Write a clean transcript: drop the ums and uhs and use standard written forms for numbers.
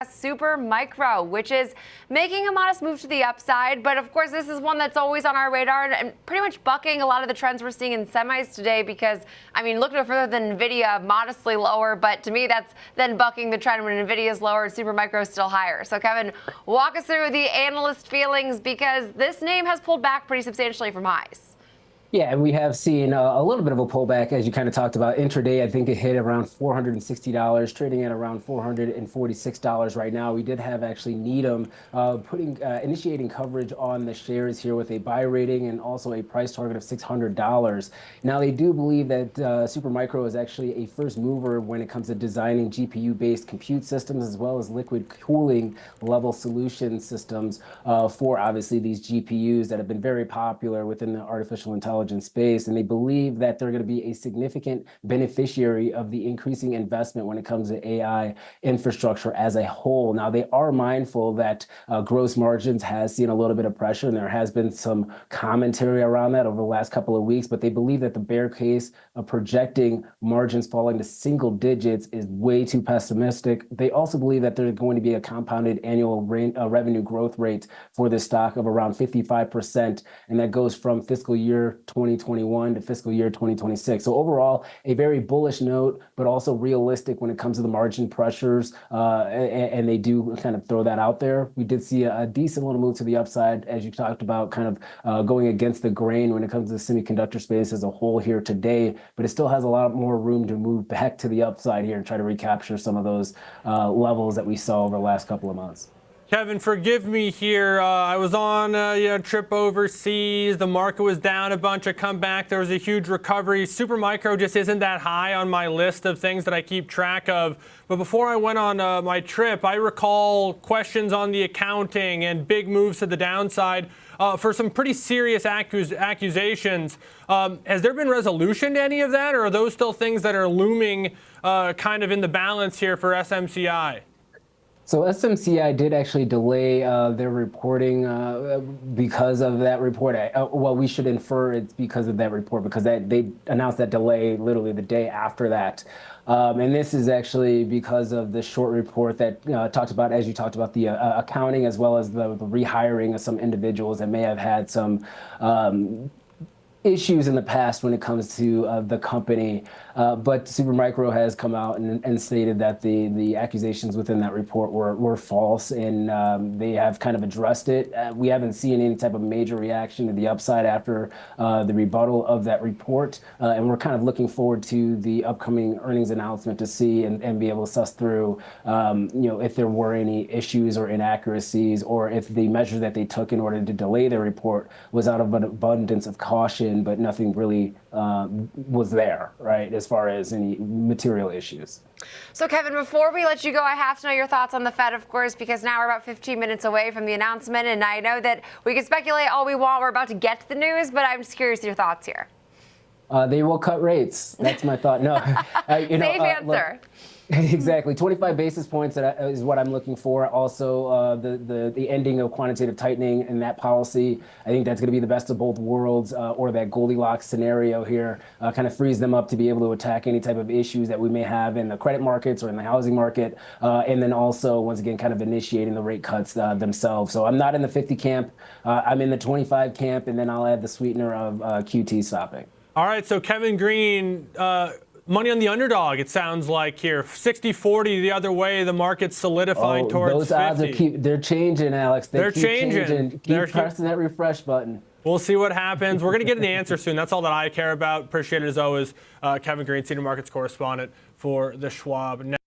Supermicro, which is making a modest move to the upside. But of course, this is one that's always on our radar and pretty much bucking a lot of the trends we're seeing in semis today because, I mean, look no further than NVIDIA, modestly lower. But to me, that's then bucking the trend when NVIDIA is lower, Supermicro is still higher. So, Kevin, walk us through the analyst feelings because this name has pulled back pretty substantially from highs. Yeah, and we have seen a little bit of a pullback, as you kind of talked about. Intraday, I think it hit around $460, trading at around $446 right now. We did have actually Needham initiating coverage on the shares here with a buy rating and also a price target of $600. Now, they do believe that Supermicro is actually a first mover when it comes to designing GPU-based compute systems as well as liquid cooling level solution systems for obviously these GPUs that have been very popular within the artificial intelligence space, and they believe that they're going to be a significant beneficiary of the increasing investment when it comes to AI infrastructure as a whole. Now, they are mindful that gross margins has seen a little bit of pressure, and there has been some commentary around that over the last couple of weeks, but they believe that the bear case of projecting margins falling to single digits is way too pessimistic. They also believe that there's going to be a compounded annual revenue growth rate for this stock of around 55%, and that goes from fiscal year 2021 to fiscal year 2026. So overall, a very bullish note, but also realistic when it comes to the margin pressures, and they do kind of throw that out there. We did see a decent little move to the upside, as you talked about, kind of going against the grain when it comes to the semiconductor space as a whole here today, but it still has a lot more room to move back to the upside here and try to recapture some of those levels that we saw over the last couple of months. Kevin, forgive me here. I was on a trip overseas. The market was down a bunch. I come back. There was a huge recovery. Supermicro just isn't that high on my list of things that I keep track of. But before I went on my trip, I recall questions on the accounting and big moves to the downside for some pretty serious accusations. Has there been resolution to any of that, or are those still things that are looming kind of in the balance here for SMCI? So SMCI did actually delay their reporting because of that report. Well, we should infer it's because of that report because they announced that delay literally the day after that. And this is actually because of the short report that talked about, as you talked about, the accounting as well as the rehiring of some individuals that may have had some issues in the past when it comes to the company, but Supermicro has come out and stated that the accusations within that report were false, and they have kind of addressed it. We haven't seen any type of major reaction to the upside after the rebuttal of that report, and we're kind of looking forward to the upcoming earnings announcement to see and be able to suss through, if there were any issues or inaccuracies, or if the measure that they took in order to delay their report was out of an abundance of caution, but nothing really was there, right, as far as any material issues. So, Kevin, before we let you go, I have to know your thoughts on the Fed, of course, because now we're about 15 minutes away from the announcement, and I know that we can speculate all we want. We're about to get to the news, but I'm just curious your thoughts here. They will cut rates. That's my thought. No, Safe answer. Look, exactly. 25 basis points is what I'm looking for. Also, the ending of quantitative tightening and that policy, I think that's going to be the best of both worlds, or that Goldilocks scenario here kind of frees them up to be able to attack any type of issues that we may have in the credit markets or in the housing market. And then also, once again, kind of initiating the rate cuts themselves. So I'm not in the 50 camp. I'm in the 25 camp, and then I'll add the sweetener of QT stopping. All right. So Kevin Green, money on the underdog, it sounds like here. 60-40 the other way, the market's solidifying towards 50. Those odds they're changing, Alex. They're changing. Keep pressing that refresh button. We'll see what happens. We're going to get an answer soon. That's all that I care about. Appreciate it as always. Kevin Green, Senior Markets Correspondent for the Schwab Network.